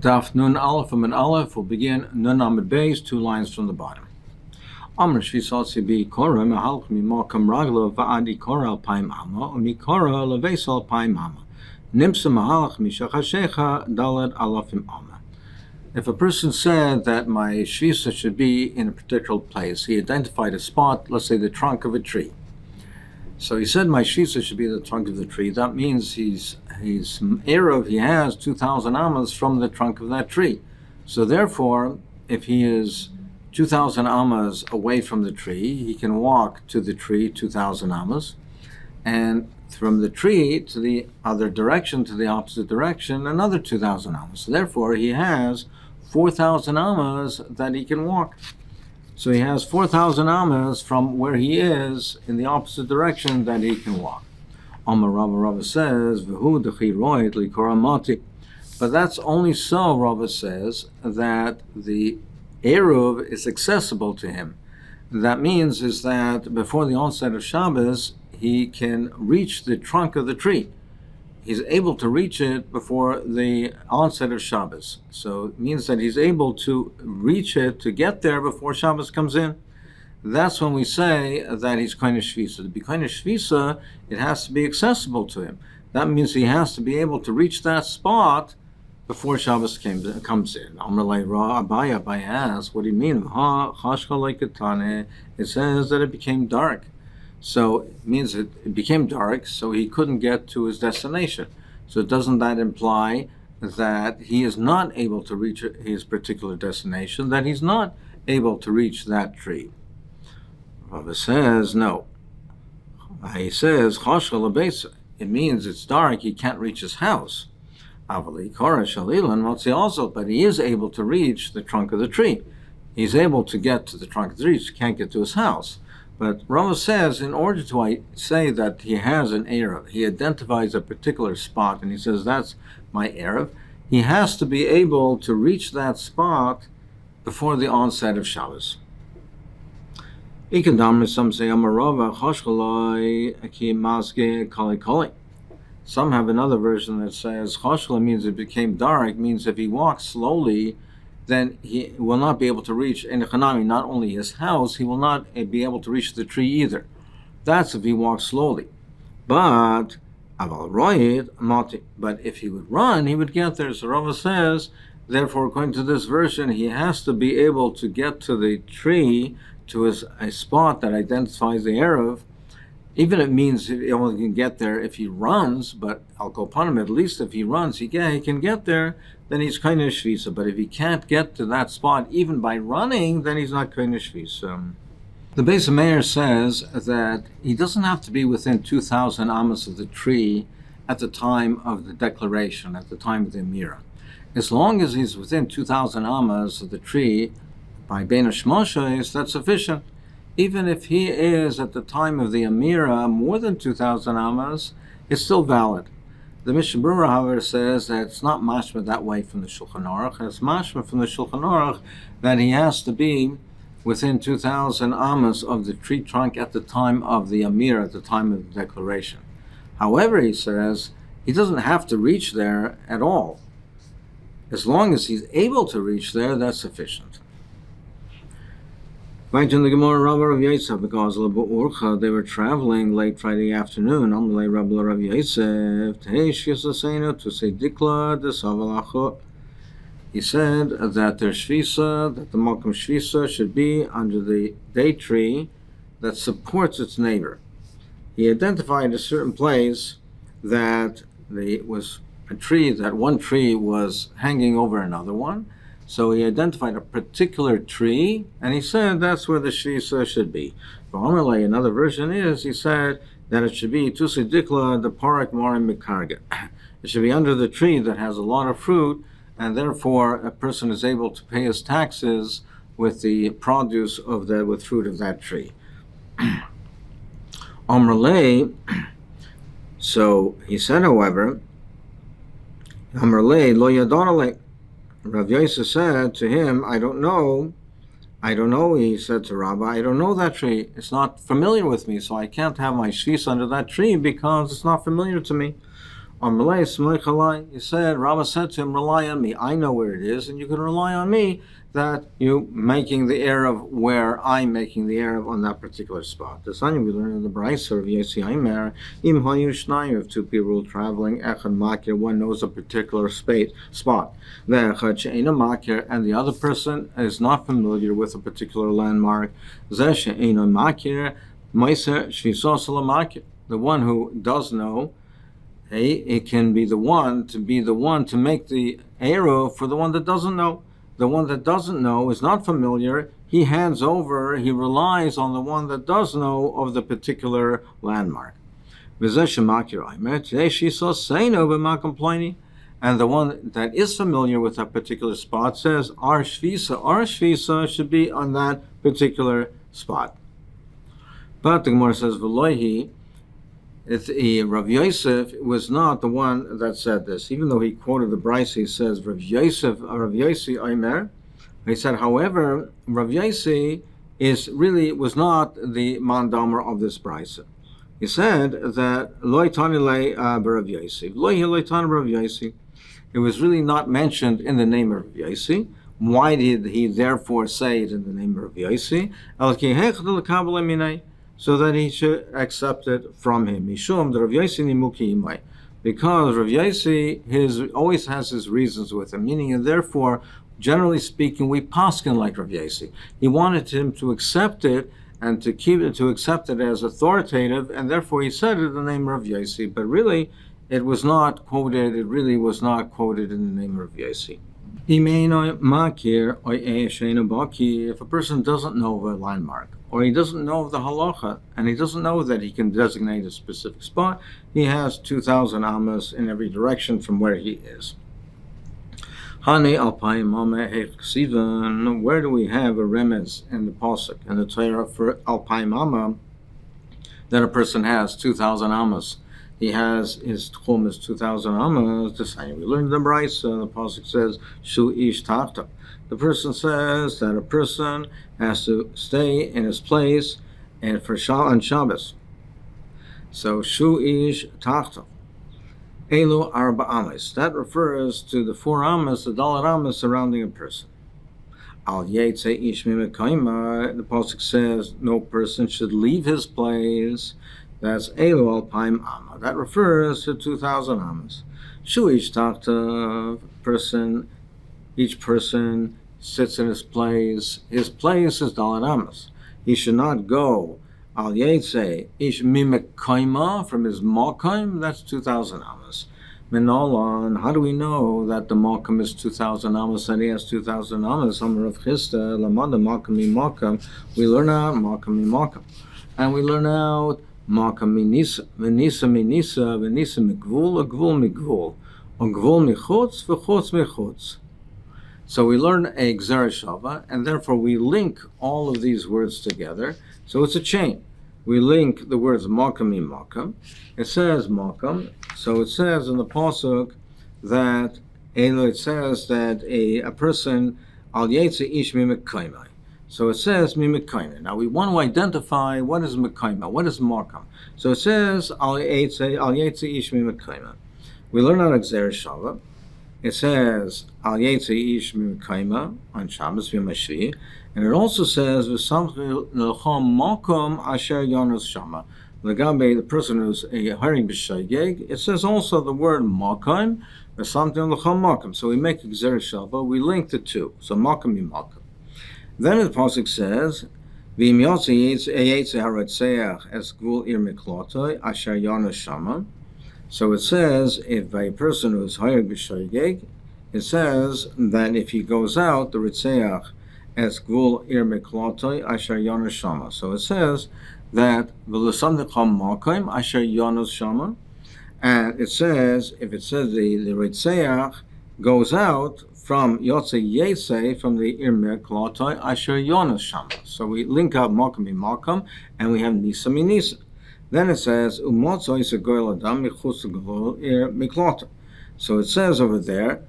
Daf Nun Aleph and Aleph will begin Nun Amud Beis, 2 lines from the bottom. Amr Shvisal Bi Korah Mehalch Mimakam Raglo Va'adi Korah Paim Ama Umikora Levesal Paim Ama Nimsa Mahalch Mishachashecha Dalad Alafim Ama. If a person said that my shvisa should be in a particular place, he identified a spot, let's say the trunk of a tree. So he said my shvisa should be the trunk of the tree. That means he's Eruv, he has 2,000 amas from the trunk of that tree. So therefore, if he is 2,000 amas away from the tree, he can walk to the tree 2,000 amas, and from the tree to the other direction, to the opposite direction, another 2,000 amas. So therefore, he has 4,000 amas that he can walk. So he has 4,000 amas from where he is in the opposite direction that he can walk. Amar Rava says, "V'hu dechi roit likora mati." But that's only so, Rava says, that the Eruv is accessible to him. That means is that before the onset of Shabbos, he can reach the trunk of the tree. He's able to reach it before the onset of Shabbos. So it means that he's able to reach it, to get there before Shabbos comes in. That's when we say that he's kind of shvisa. To be kind of shvisa, it has to be accessible to him. That means he has to be able to reach that spot before Shabbos comes in. Abaye asks, what do you mean? It says that it became dark. So it means it became dark, so he couldn't get to his destination. So doesn't that imply that he is not able to reach his particular destination, that he's not able to reach that tree? Rava says, no. He says, it means it's dark, he can't reach his house. But he is able to reach the trunk of the tree. He's able to get to the trunk of the tree, he can't get to his house. But Rava says, in order to say that he has an Eruv, he identifies a particular spot, and he says, that's my Eruv, he has to be able to reach that spot before the onset of Shabbos. Some say, some have another version that says, Choshla means it became dark, means if he walks slowly, then he will not be able to reach in Hanami, not only his house, he will not be able to reach the tree either. That's if he walks slowly. But if he would run, he would get there. So Rava says, therefore, according to this version, he has to be able to get to the tree, to a spot that identifies the Eruv. Even it means he only can get there if he runs, but I'll go upon him, at least if he runs, he can get there, then he's kind of shvisa. But if he can't get to that spot even by running, then he's not kind of shvisa. The Beis Meir says that he doesn't have to be within 2,000 amas of the tree at the time of the declaration, at the time of the Amira. As long as he's within 2,000 amas of the tree by Bein HaShmoshes, that's sufficient. Even if he is at the time of the Amira more than 2,000 amas, it's still valid. The Mishnah Berurah, however, says that it's not mashma that way from the Shulchan Aruch. It's mashma from the Shulchan Aruch that he has to be within 2,000 amas of the tree trunk at the time of the Amira, at the time of the declaration. However, he says he doesn't have to reach there at all. As long as he's able to reach there, that's sufficient. Right in the Gemara, Rabbi Rav Yosef, because they were traveling late Friday afternoon. Amalei Rabbi Rav Yosef, to say Dikla de Savalachot. He said that their shvisa, that the Malkam shvisa should be under the date tree that supports its neighbor. He identified a certain place that was a tree, that one tree was hanging over another one. So he identified a particular tree, and he said that's where the shvisa should be. Another version is, he said that it should be Tusidikla the Parak Marim Mikarga. It should be under the tree that has a lot of fruit, and therefore a person is able to pay his taxes with the produce of with fruit of that tree. Amrlei, so he said, however, Amrlei lo yadonale. Rav Yosef said to him, I don't know, he said to Rabbi, I don't know that tree. It's not familiar with me, so I can't have my shvisa under that tree because it's not familiar to me. He said, Rava said to him, rely on me. I know where it is, and you can rely on me that you making the Erev where I'm making the Erev on that particular spot. The Sanya we learn in the Brayser of Yesi Aimer, Im Hayu Shnayim, if two people traveling, Echad Makir, one knows a particular spot. Ve'echad She'ena Makir, and the other person is not familiar with a particular landmark. Zeh She'ena Makir, Meiser Shvisos Makir. The one who does know, hey, it can be the one to make the Erev for the one that doesn't know. The one that doesn't know is not familiar. He hands over, he relies on the one that does know of the particular landmark. And the one that is familiar with that particular spot says, our shvisa should be on that particular spot. But the Gemara says, V'lohi, Rav Yosef was not the one that said this. Even though he quoted the Brayse, he says, Rav Yosef Aimer. He said, however, Rav Yosef was not the mandamer of this Brayse. He said that Lo Tani Le Rav Yosef. Lo Tani Rav Yosef. It was really not mentioned in the name of Rav Yosef. Why did he therefore say it in the name of Rav Yosef? So that he should accept it from him. Mishum the Rav Yosef nimuki imai, because Rav Yosef always has his reasons with him. Meaning, and therefore, generally speaking, we paskin like Rav Yosef. He wanted him to accept it and to accept it as authoritative, and therefore he said it in the name of Rav Yosef. But really, it was not quoted. It really was not quoted in the name of Rav Yosef. If a person doesn't know of a landmark, or he doesn't know of the halacha, and he doesn't know that he can designate a specific spot, he has 2,000 amas in every direction from where he is. Where do we have a remez in the pasuk in the Torah for alpayim amma that a person has 2,000 amas? He has his tchum is 2,000 amas. The same we learned the Brayse. The pasuk says shu ish tachta. The person says that a person has to stay in his place and for on Shabbos. So shu ish tachta. Elu arba amas. That refers to the 4 amas, the dalar amas surrounding a person. Al yetze ish mimekayma. The pasuk says no person should leave his place. That's Elu alpaim amma. That refers to 2,000 amas. Shu ish tachta. Each person sits in his place. His place is dalar amas. He should not go al yetze ish mimekayma from his malkaim. That's 2,000 amas. Minolan. How do we know that the malkam is 2,000 amas and he has 2,000 amas? Amar of Chista lamada malkam malkam. We learn out malkam malkam, and we learn out malkam minisa, venisa minisa, venisa mikvul, a gvul mikvul, a gvul michutz, v'chutz michutz. So we learn a gzera shava, and therefore we link all of these words together. So it's a chain. We link the words malkam malkam. It says malkam. So it says in the pasuk that it says that a person al yetze ish mimekayma. So it says mimekayma. Now we want to identify what is mekayma, what is malkam. So it says al yetze ish mimekayma. We learn out gzera shava. It says al yetze ish mimekayma on Shabbos v'Mashvi, and it also says v'samchi l'chom malkom asher yonos shama. The person who's a hiring b'shayeg, it says also the word malkim, or something l'chom malkim. So we make a gzera shava, we link the two. So malkim malkim. Then the pasuk says, v'im yotze yetze haratzeach es gvul ir miklotoi asher yonos shama. So it says if a person who's hired b'shayeg, it says that if he goes out, the ritzeach es gvul ir miklotoi asher yonos shama. So it says that v'l'samdecham malkaim asher yonos shama, and it says if it says the ritzeach goes out from yotze yetze from the irmir klotai asher yonos shama. So we link up malkam malkam, and we have nisa minisa. Then it says umotzoi segoyel adam michutz gvul ir miklota. So it says over there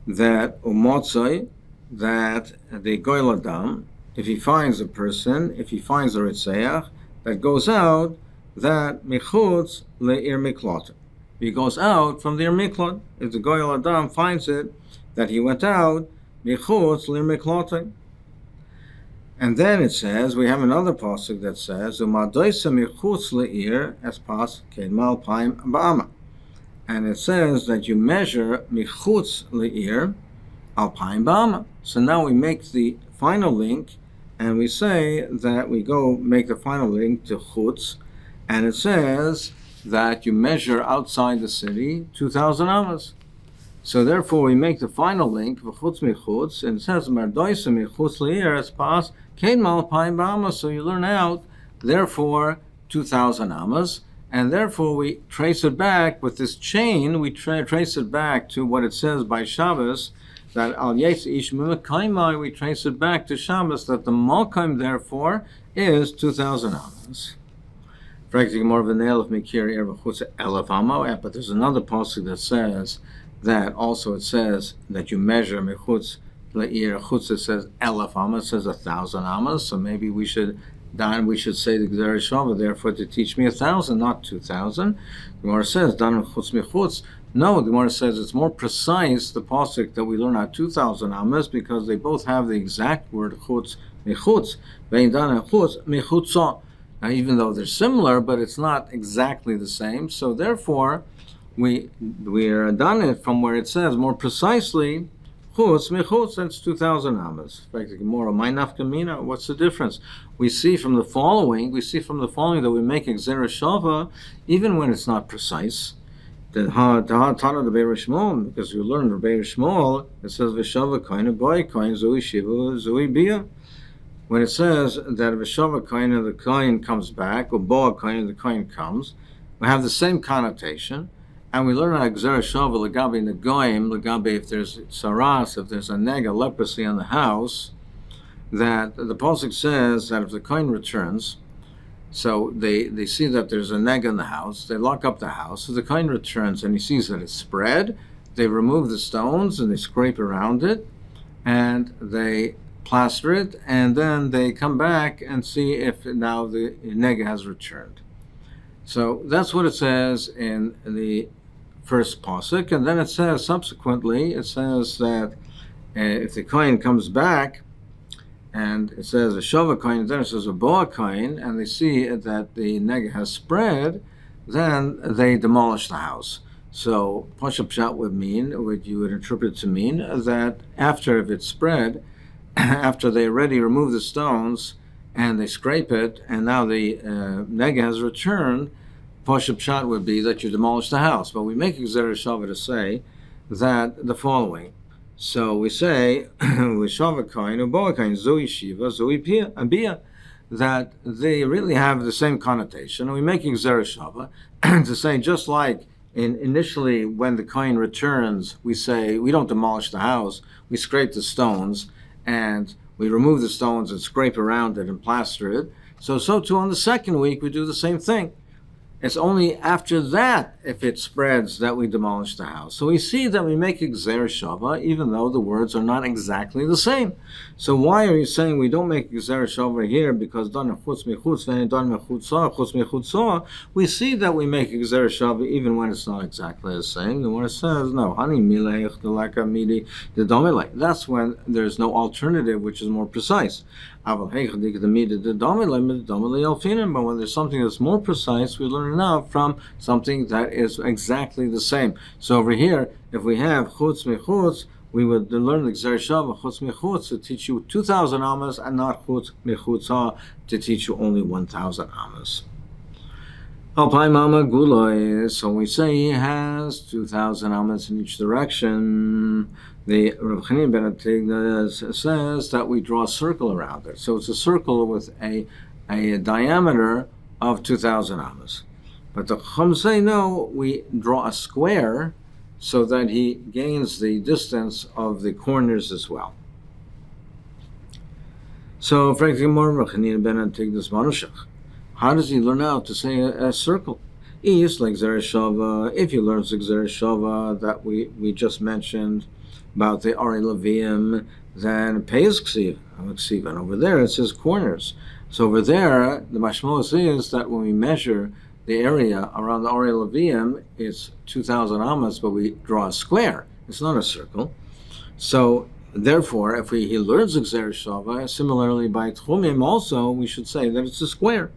that umotzoi, that the goyel adam, if he finds a person, if he finds a ritzeach that goes out, that michutz le'ir miklota. he goes out from the Miklot. If the Goyal Adam finds it, that he went out, Michutz Lir Miklotay. And then it says, we have another pasuk that says, Umadoisa Michutz Le'ir es pas Kemal Paim Ba'ama. And it says that you measure Michutz Le'ir al Paim Ba'ama. So now we make the final link, and we say that we go make the final link to Chutz, and it says that you measure outside the city 2,000 amas. So therefore we make the final link for Chutz Michutz, and it says Mardoisa Michutz Le'ir es pas Kemal Paim Ba'ama. So you learn out, therefore, 2,000 amas. And therefore, we trace it back with this chain. We trace it back to what it says by Shabbos, that Al Yetz Ish Mimakaimai, we trace it back to Shabbos, that the Malkaim, therefore, is 2,000 amas. But there's another pasuk that says that also it says that you measure Mechutz Le'ir Chutz, it says Elef amas, it says 1,000 amas, so maybe we should say the Gzera Shava, therefore, to teach me 1,000, not 2,000. The Gemara says, Dan Chutz Michutz. No, the Gemara says it's more precise, the pasuk that we learn at 2,000 amas, because they both have the exact word Chutz Michutz. Vein Dan Chutz Michutza. Now, even though they're similar, but it's not exactly the same. So therefore, we are done it from where it says more precisely Chutz Michutz, that's 2,000 amas. In fact, the Gemara, my nafkamina, what's the difference? We see from the following that we make a Gzera Shava even when it's not precise. The Tana the Be'er Shmuel, because we learned the Be'er Shmuel, it says V'shava kain boy kain zui shiva zui bia. When it says that V'shava kain the kain comes back, or boa kain the kain comes, we have the same connotation. And we learn out Gzera Shava Lagabi Negoim, Lagabi if there's saras, if there's a nega, leprosy in the house, that the pasuk says that if the kohen returns, so they see that there's a nega in the house, they lock up the house, so the kohen returns and he sees that it's spread, they remove the stones and they scrape around it, and they plaster it, and then they come back and see if now the nega has returned. So that's what it says in the first pasuk, and then it says subsequently, it says that if the kohen comes back, and it says a shava kohen, then it says a boa kohen, and they see that the nega has spread, then they demolish the house. So Pashup Pshat would mean, what you would interpret to mean, that after if it's spread, after they already remove the stones and they scrape it, and now the nega has returned, Pashup Pshat would be that you demolish the house. But we make a Gzera Shava to say that the following. So we say, Shava Kain, Uboa Kain, Zui Shiva, Zui Bia, that they really have the same connotation. And we make a Gzera Shava to say, just like initially when the Kain returns, we say, we don't demolish the house, we scrape the stones, and we remove the stones and scrape around it and plaster it. So too on the second week, we do the same thing. It's only after that, if it spreads, that we demolish the house. So we see that we make a Gzera Shava, even though the words are not exactly the same. So why are you saying we don't make a Gzera Shava here? Because dan chutz michutz, then dan mechutza, chutz michutza. We see that we make a Gzera Shava even when it's not exactly the same. And when it says, no, hani milech delaka midi dedomile. That's when there's no alternative, which is more precise. But when there's something that's more precise, we learn it out from something that is exactly the same. So over here, if we have chutz michutz, we would learn the Gzera Shava chutz michutz to teach you 2,000 amas, and not chutz michutza to teach you only 1,000 amas. Alpine Mama Guloi. So we say he has 2,000 amas in each direction. The Rav Chanin ben Atigna says that we draw a circle around it. So it's a circle with a diameter of 2,000 amas. But the Chum say no, we draw a square so that he gains the distance of the corners as well. So, frankly, more Rav Chanin ben Atigna's Manushach. How does he learn out to say a circle? Is like Gzera Shava. If he learns the Gzera Shava that we just mentioned about the Ari Levium, then Peiz Ksiv. And over there it says corners. So over there, the mashmos is that when we measure the area around the Ori Levium is 2,000 amas, but we draw a square. It's not a circle. So therefore, if he learns Gzera Shava, similarly by Tchumim also, we should say that it's a square.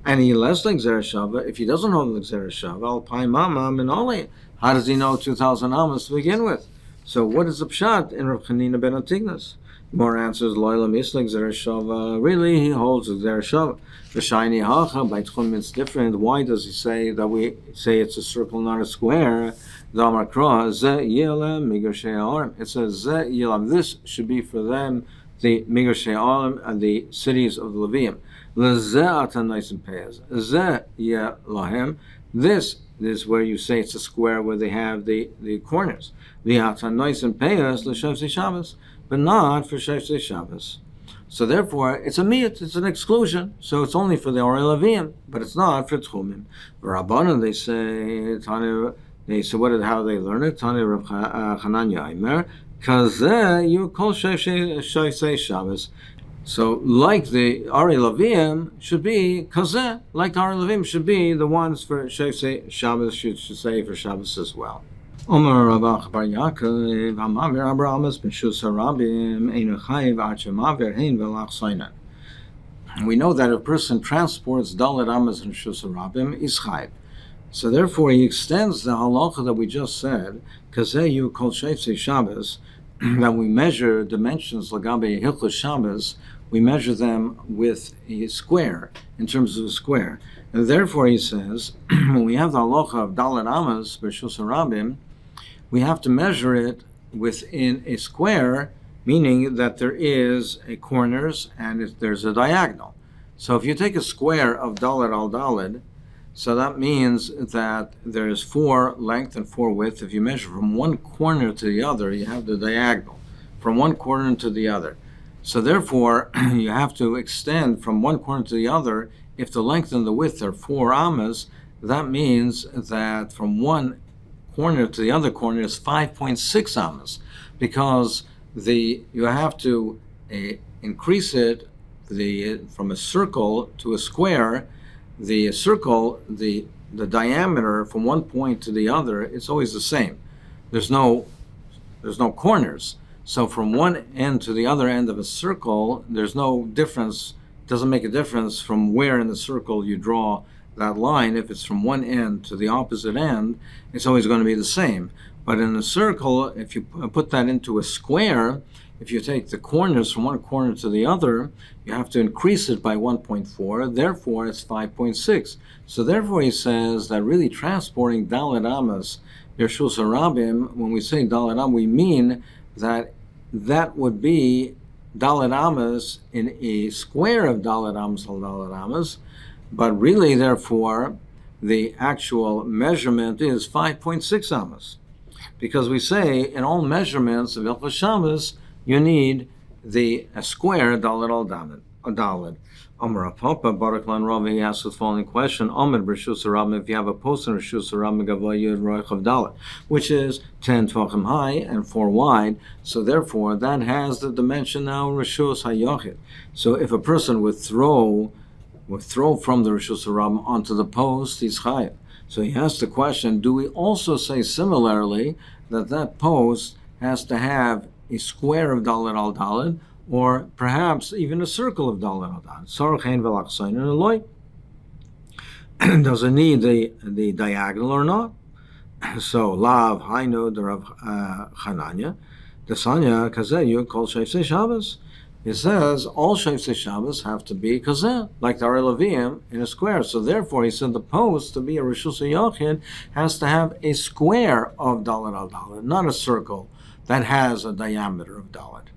And he less like Gzera Shava, if he doesn't know the Gzera Shava, Al Pai Mama Minole, how does he know 2,000 amas to begin with? So what is the pshat in Rav Chanina ben Antignas? More answers, Loila Mislik Gzera Shava. Really, he holds Gzera Shava. The shiny hacha by Tchum it's different. Why does he say that we say it's a circle, not a square? The Amar Kra Ze Yilem Migrashei Arim. It says Ze Yilem. This should be for them the Migrashei Arim and the cities of the Levium. Leze Atanaisim Peyaz. Ze Yelahem. This is where you say it's a square where they have the corners. The Atanaisim Peyaz l'Shevsei Shabbos, but not for Shevsei Shabbos. So therefore, it's a miyut, it's an exclusion. So it's only for the Orei Leviim, but it's not for Tchumim. Rabbanan, they say, how they learn it? Tani Rav Chananya Aimer, Kazeh you call Shevsei Shabbos. So like the Orei Leviim should be Kazeh, like the Orei Leviim should be the ones for Shevsei Shabbos, should say for Shabbos as well. Omer Rabach Bar Yaakov, Amavir Abrahamas B'Shus Harabim Einu Chayiv Ad Shemavir Hein V'Lach Soinen. We know that if a person transports Dalet Amas and Shus Harabim is Chayiv. So therefore, he extends the halacha that we just said, Kazeyu Kol Shevsei Shabbos, that we measure dimensions Lagabe Hilchos Shabbos, we measure them with a square, in terms of a square. And therefore, he says, when we have the halacha of Dalet Amas B'Shus Harabim, we have to measure it within a square, meaning that there is a corners and there's a diagonal. So if you take a square of Dalet al Dalet, so that means that there's 4 length and 4 width. If you measure from one corner to the other, you have the diagonal, from one corner to the other. So therefore, you have to extend from one corner to the other. If the length and the width are 4 amas, that means that from one corner to the other corner is 5.6 amas, because you have to increase it from a circle to a square. The circle, the diameter from one point to the other, it's always the same. There's no corners. So from one end to the other end of a circle, there's no difference. It doesn't make a difference from where in the circle you draw that line. If it's from one end to the opposite end, it's always going to be the same. But in a circle, if you put that into a square, if you take the corners from one corner to the other, you have to increase it by 1.4, therefore it's 5.6. So therefore he says that really transporting Dalet Amas, Yershus Harabim, when we say Dalet Amas, we mean that would be Dalet Amas in a square of Dalet Amas al Dalet Amas, but really, therefore, the actual measurement is 5.6 amas. Because we say in all measurements of Hilchos Shabbos, you need a square Dalet al Dalet. Amar Papa Baruch Lan Rav, he asks the following question: Amid B'Reshus Harabim, if you have a post in Reshus Harabim Gavah Yud Roich of Dalet, which is 10 tvachim high and 4 wide, so therefore that has the dimension now Reshus Hayochid. So if a person would throw from the Reshus Harabim onto the post, he's chayiv. So he asks the question: do we also say similarly that post has to have a square of Dalet al Dalet, or perhaps even a circle of Dalet al Dalet? Sarach hein v'lach soinen eloi. Does it need the diagonal or not? So lav hainu derav Chananya desanya kazeyu kol shevsei Shabbos. It says all Shevsei Shabbos have to be kazeh, like the Orei Leviim in a square. So therefore, he said the post to be a Reshus Yochid has to have a square of Dalet al Dalet, not a circle that has a diameter of Dalet.